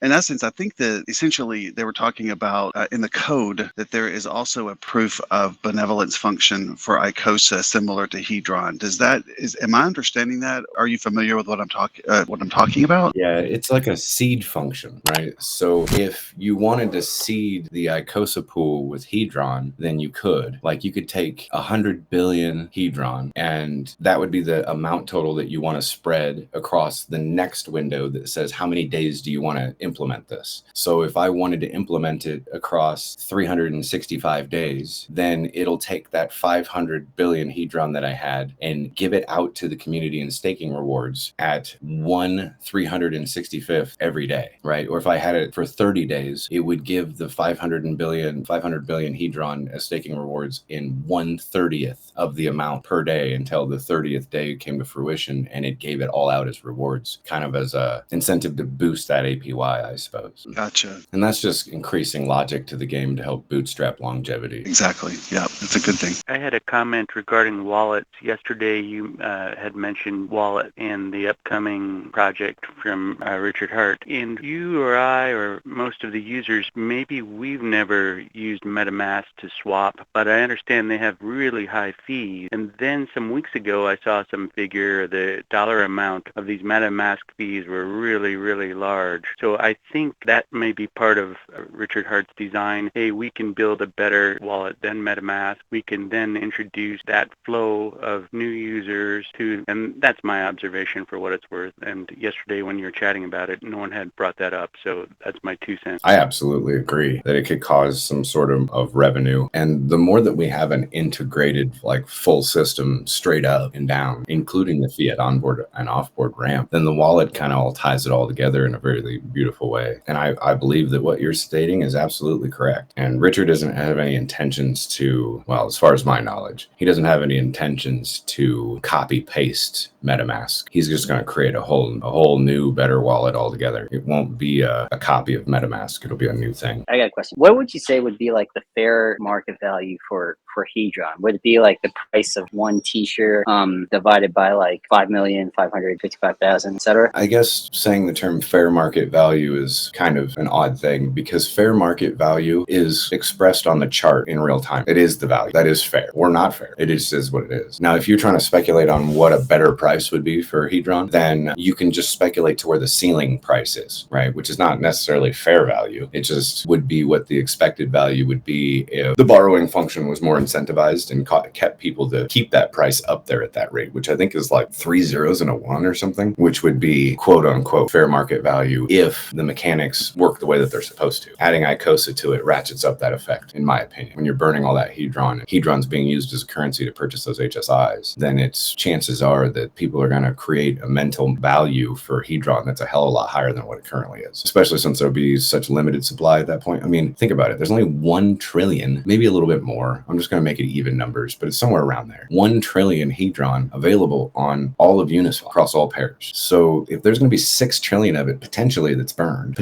in essence, I think that essentially they were talking about in the code that there is also a proof of benevolence function for Icosa similar to Hedron. Am I understanding that? Are you familiar with what I'm talking about? Yeah, it's like a seed function, right? So if you wanted to seed the Icosa pool with Hedron, then you could. Like you could take 100 billion Hedron, and that would be the amount total that you want to spread across the next window that says how many days do you want to implement this. So if I wanted to implement it across 365 days, then it'll take that 500 billion Hedron that I had and give it out to the community in staking rewards at 1/365th every day, right? Or if I had it for 30 days, it would give the 500 billion Hedron as staking rewards in 1/30th of the amount per day until the 30th day came to fruition, and it gave it all out as rewards, kind of as a incentive to boost that APY, I suppose. Gotcha. And that's just increasing logic to the game to help bootstrap longevity. Exactly. Yeah, it's a good thing. I had a comment regarding wallets. Yesterday, you had mentioned wallet in the upcoming project from Richard Hart. And you or I or most of the users, maybe we've never used MetaMask to swap, but I understand they have really high fees. And then some weeks ago, I saw some figure, the dollar amount of these MetaMask fees were really, really large. So I think that may be part of Richard Hart's design. Hey, we can build a better wallet than MetaMask. We can then introduce that flow of new users to, and that's my observation for what it's worth. And yesterday when you were chatting about it, no one had brought that up. So that's my 2 cents. I absolutely agree that it could cause some sort of revenue. And the more that we have an integrated, like full system straight up and down, including the fiat onboard and offboard ramp, then the wallet kind of all ties it all together in a very beautiful way. And I believe that what you're stating is absolutely correct. And Richard doesn't have any intentions to, well, as far as my knowledge, he doesn't have any intentions to copy paste MetaMask. He's just going to create a whole new, better wallet altogether. It won't be a copy of MetaMask. It'll be a new thing. I got a question. What would you say would be like the fair market value for Hedron? Would it be like the price of one t-shirt divided by like 5,555,000, etc.? I guess saying the term fair market value is kind of an odd thing, because fair market value is expressed on the chart in real time. It is the value. That is fair or not fair. It is what it is. Now, if you're trying to speculate on what a better price would be for Hedron, then you can just speculate to where the ceiling price is, right? Which is not necessarily fair value. It just would be what the expected value would be if the borrowing function was more incentivized and kept people to keep that price up there at that rate, which I think is like 3 zeros and a 1 or something, which would be quote unquote fair market value if the mechanics work the way that they're supposed to. Adding Icosa to it ratchets up that effect, in my opinion. When you're burning all that Hedron, and Hedron's being used as a currency to purchase those HSIs, then it's chances are that people are going to create a mental value for Hedron that's a hell of a lot higher than what it currently is, especially since there'll be such limited supply at that point. I mean, think about it. There's only 1 trillion, maybe a little bit more. I'm just going to make it even numbers, but it's somewhere around there. 1 trillion Hedron available on all of Uniswap across all pairs. So if there's going to be 6 trillion of it potentially that's burned,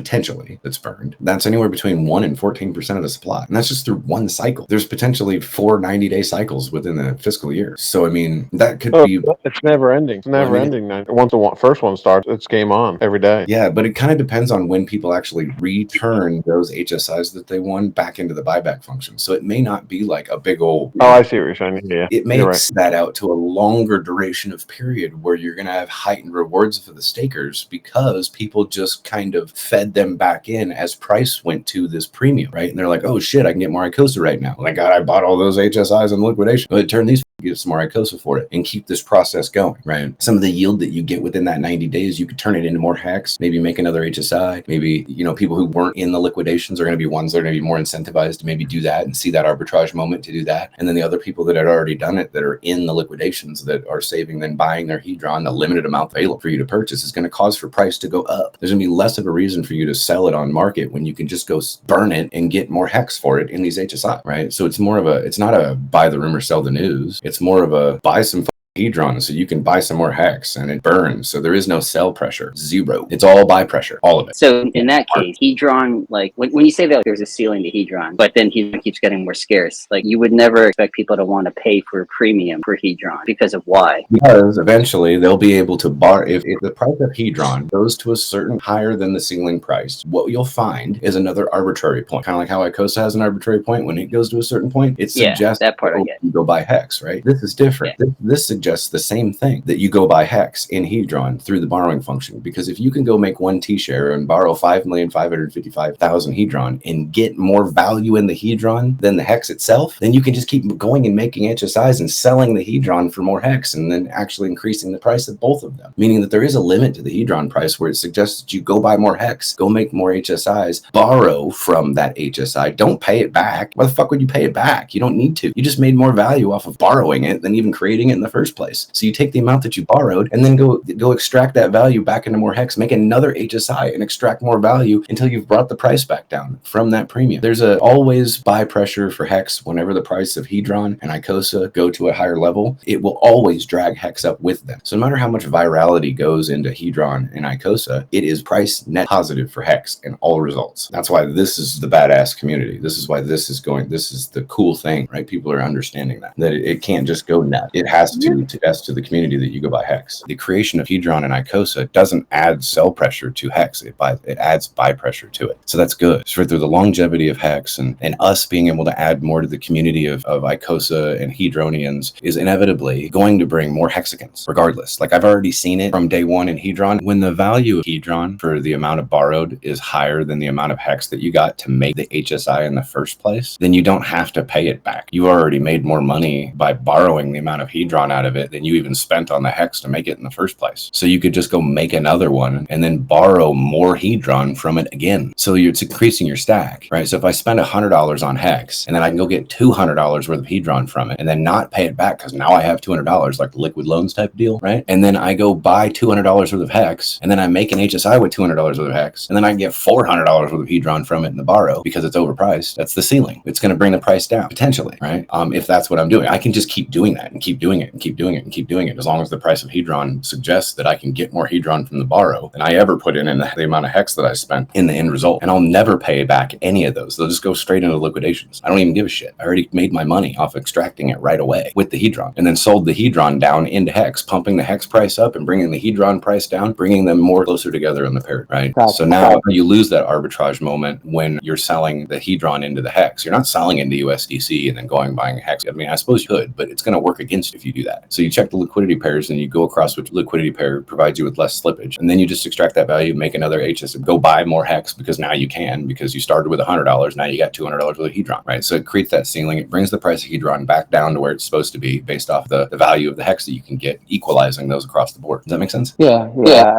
that's anywhere between 1 and 14% of the supply. And that's just through one cycle. There's potentially 4 90-day cycles within the fiscal year. So, I mean, that could be... It's never ending. It's never ending. Once the first one starts, it's game on every day. Yeah, but it kind of depends on when people actually return those HSIs that they won back into the buyback function. So it may not be like a big old... Oh, I see what you're saying. Yeah, it makes that out to a longer duration of period where you're going to have heightened rewards for the stakers because people just kind of fed them back in as price went to this premium, right? And they're like, oh shit, I can get more Icosa right now. Oh my God, I bought all those HSIs in liquidation. But turn these, get some more Icosa for it and keep this process going, right? Some of the yield that you get within that 90 days, you could turn it into more hex, maybe make another HSI. Maybe, you know, people who weren't in the liquidations are going to be ones that are going to be more incentivized to maybe do that and see that arbitrage moment to do that. And then the other people that had already done it that are in the liquidations that are saving, then buying their Hedron, the limited amount available for you to purchase is going to cause for price to go up. There's going to be less of a reason for you to sell it on market when you can just go burn it and get more hex for it in these HSI, right? So it's more of a, it's not a buy the rumor, sell the news. It's more of a buy some Hedron, so you can buy some more hex, and it burns. So there is no sell pressure. Zero. It's all buy pressure. All of it. So in that case, Hedron, like when you say that there's a ceiling to Hedron, but then Hedron keeps getting more scarce, like you would never expect people to want to pay for a premium for Hedron because of why? Because eventually they'll be able to bar if the price of Hedron goes to a certain higher than the ceiling price, what you'll find is another arbitrary point. Kind of like how Icosa has an arbitrary point. When it goes to a certain point, it suggests that part I get. You go buy hex, right? This is different. Yeah. This suggests the same thing, that you go buy hex in Hedron through the borrowing function. Because if you can go make one T-share and borrow 5,555,000 Hedron and get more value in the Hedron than the hex itself, then you can just keep going and making HSIs and selling the Hedron for more hex, and then actually increasing the price of both of them. Meaning that there is a limit to the Hedron price where it suggests that you go buy more hex, go make more HSIs, borrow from that HSI, don't pay it back. Why the fuck would you pay it back? You don't need to. You just made more value off of borrowing it than even creating it in the first place. So you take the amount that you borrowed and then go extract that value back into more hex, make another HSI and extract more value until you've brought the price back down from that premium. There's a always buy pressure for hex whenever the price of Hedron and Icosa go to a higher level. It will always drag hex up with them. So no matter how much virality goes into Hedron and Icosa, it is price net positive for hex in all results. That's why this is the badass community. This is why this is the cool thing, right? People are understanding that it can't just go net. It has to suggest to the community that you go buy hex. The creation of Hedron and Icosa doesn't add sell pressure to hex. It adds buy pressure to it. So that's good. So through the longevity of hex and us being able to add more to the community of Icosa and Hedronians is inevitably going to bring more hexagons regardless. Like I've already seen it from day one in Hedron. When the value of Hedron for the amount of borrowed is higher than the amount of hex that you got to make the HSI in the first place, then you don't have to pay it back. You already made more money by borrowing the amount of Hedron out of it than you even spent on the hex to make it in the first place. So you could just go make another one and then borrow more Hedron from it again. So it's increasing your stack, right? So if I spend $100 on hex and then I can go get $200 worth of Hedron from it and then not pay it back because now I have $200, like liquid loans type deal, right? And then I go buy $200 worth of hex and then I make an HSI with $200 worth of hex and then I can get $400 worth of Hedron from it in the borrow because it's overpriced. That's the ceiling. It's going to bring the price down potentially, right? If that's what I'm doing, I can just keep doing that and keep doing it and keep doing it and keep doing it as long as the price of Hedron suggests that I can get more Hedron from the borrow than I ever put in the amount of hex that I spent in the end result. And I'll never pay back any of those. They'll just go straight into liquidations. I don't even give a shit. I already made my money off extracting it right away with the Hedron and then sold the Hedron down into hex, pumping the hex price up and bringing the Hedron price down, bringing them more closer together in the pair, right? So now you lose that arbitrage moment when you're selling the Hedron into the hex. You're not selling into USDC and then going buying hex. I mean, I suppose you could, but it's going to work against you if you do that. So you check the liquidity pairs and you go across which liquidity pair provides you with less slippage. And then you just extract that value, make another HS, go buy more hex because now you can, because you started with $100. Now you got $200 worth of Hedron, right? So it creates that ceiling. It brings the price of Hedron back down to where it's supposed to be based off the value of the hex that you can get, equalizing those across the board. Does that make sense? Yeah.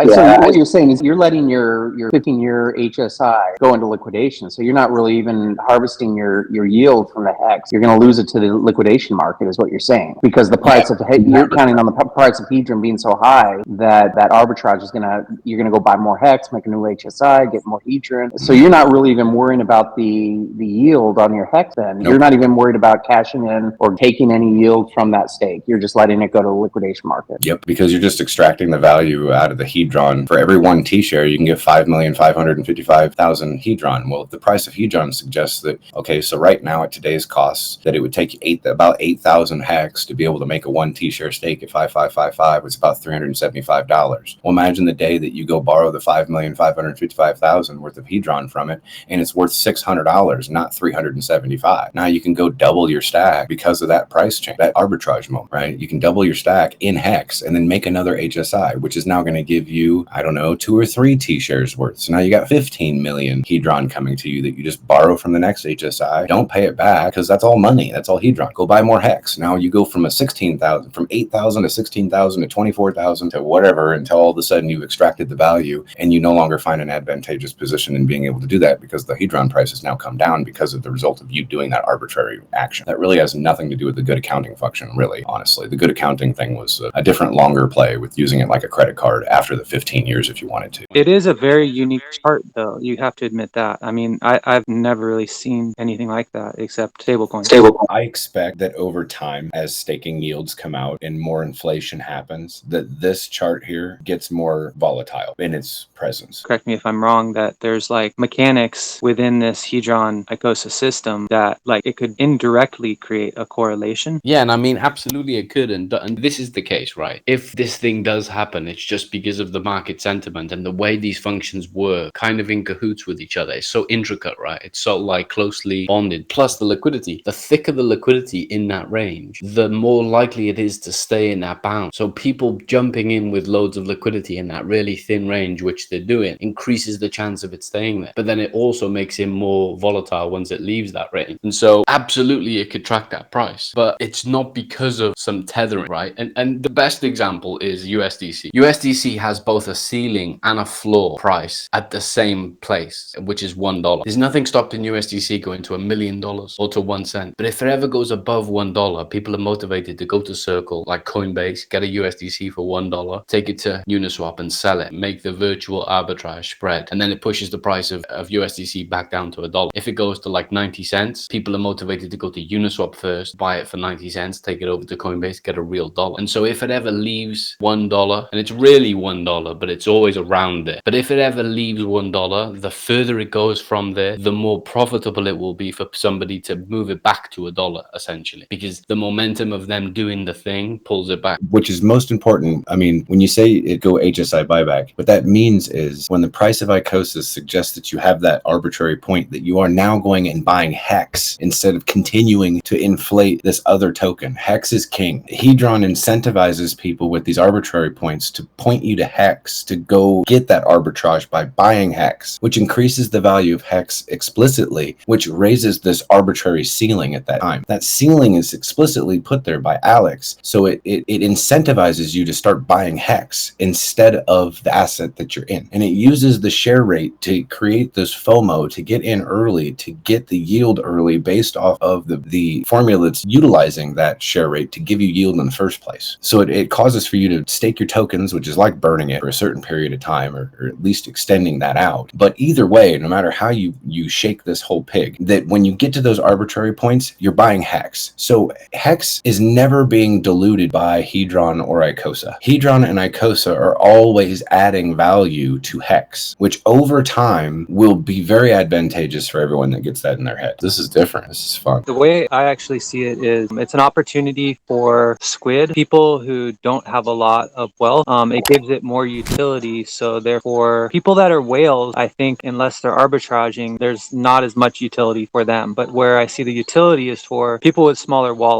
So what you're saying is you're letting your 15-year HSI go into liquidation. So you're not really even harvesting your yield from the hex. You're going to lose it to the liquidation market is what you're saying, because the price of you're counting on the price of Hedron being so high that arbitrage is you're going to go buy more hex, make a new HSI, get more Hedron. So you're not really even worrying about the yield on your hex then. Nope. You're not even worried about cashing in or taking any yield from that stake. You're just letting it go to the liquidation market. Yep, because you're just extracting the value out of the Hedron. For every one T-share, you can get 5,555,000 Hedron. Well, if the price of Hedron suggests that, okay, so right now at today's costs, that it would take about 8,000 hex to be able to make a one T-share stake at 5,555, it's about $375. Well, imagine the day that you go borrow the 5,555,000 worth of Hedron from it, and it's worth $600, not $375. Now you can go double your stack because of that price change, that arbitrage moment, right? You can double your stack in hex and then make another HSI, which is now going to give you, I don't know, 2 or 3 T-shares worth. So now you got 15 million Hedron coming to you that you just borrow from the next HSI. Don't pay it back because that's all money. That's all Hedron. Go buy more hex. Now you go from 8,000 to 16,000 to 24,000 to whatever until all of a sudden you've extracted the value and you no longer find an advantageous position in being able to do that because the Hedron price has now come down because of the result of you doing that arbitrary action. That really has nothing to do with the good accounting function, really, honestly. The good accounting thing was a different, longer play with using it like a credit card after the 15 years if you wanted to. It is a very unique chart, though. You have to admit that. I mean, I've never really seen anything like that except stablecoins. I expect that over time, as staking yields come out, out and more inflation happens, that this chart here gets more volatile in its presence. Correct me if I'm wrong, that there's like mechanics within this Hedron Icosa system that like it could indirectly create a correlation. Yeah, and I mean, absolutely it could. And this is the case, right? If this thing does happen, it's just because of the market sentiment and the way these functions work kind of in cahoots with each other. It's so intricate, right? It's so like closely bonded. Plus the liquidity. The thicker the liquidity in that range, the more likely it is to stay in that bound. So people jumping in with loads of liquidity in that really thin range, which they're doing, increases the chance of it staying there. But then it also makes it more volatile once it leaves that range. And so absolutely it could track that price, but it's not because of some tethering, right? And the best example is USDC. USDC has both a ceiling and a floor price at the same place, which is $1. There's nothing stopping USDC going to $1 million or to 1 cent. But if it ever goes above $1, people are motivated to go to Circle, like Coinbase, get a USDC for $1, take it to Uniswap and sell it, make the virtual arbitrage spread, and then it pushes the price of USDC back down to $1. If it goes to like 90 cents, people are motivated to go to Uniswap first, buy it for 90 cents, take it over to Coinbase, get a real dollar. And so if it ever leaves $1, and it's really $1, but it's always around it. But if it ever leaves $1, the further it goes from there, the more profitable it will be for somebody to move it back to $1, essentially, because the momentum of them doing the thing pulls it back. Which is most important. I mean, when you say it go HSI buyback, what that means is when the price of Icosa suggests that you have that arbitrary point, that you are now going and buying Hex instead of continuing to inflate this other token. Hex is king. Hedron incentivizes people with these arbitrary points to point you to Hex, to go get that arbitrage by buying Hex, which increases the value of Hex explicitly, which raises this arbitrary ceiling at that time. That ceiling is explicitly put there by Alex, so it incentivizes you to start buying Hex instead of the asset that you're in. And it uses the share rate to create this FOMO, to get in early, to get the yield early based off of the formula that's utilizing that share rate to give you yield in the first place. So it causes for you to stake your tokens, which is like burning it for a certain period of time, or at least extending that out. But either way, no matter how you shake this whole pig, that when you get to those arbitrary points, you're buying Hex. So Hex is never being diluted by Hedron or Icosa. Hedron and Icosa are always adding value to Hex, which over time will be very advantageous for everyone that gets that in their head. This is different. This is fun. The way I actually see it is it's an opportunity for squid, people who don't have a lot of wealth. It gives it more utility. So therefore, people that are whales, I think, unless they're arbitraging, there's not as much utility for them. But where I see the utility is for people with smaller wallets.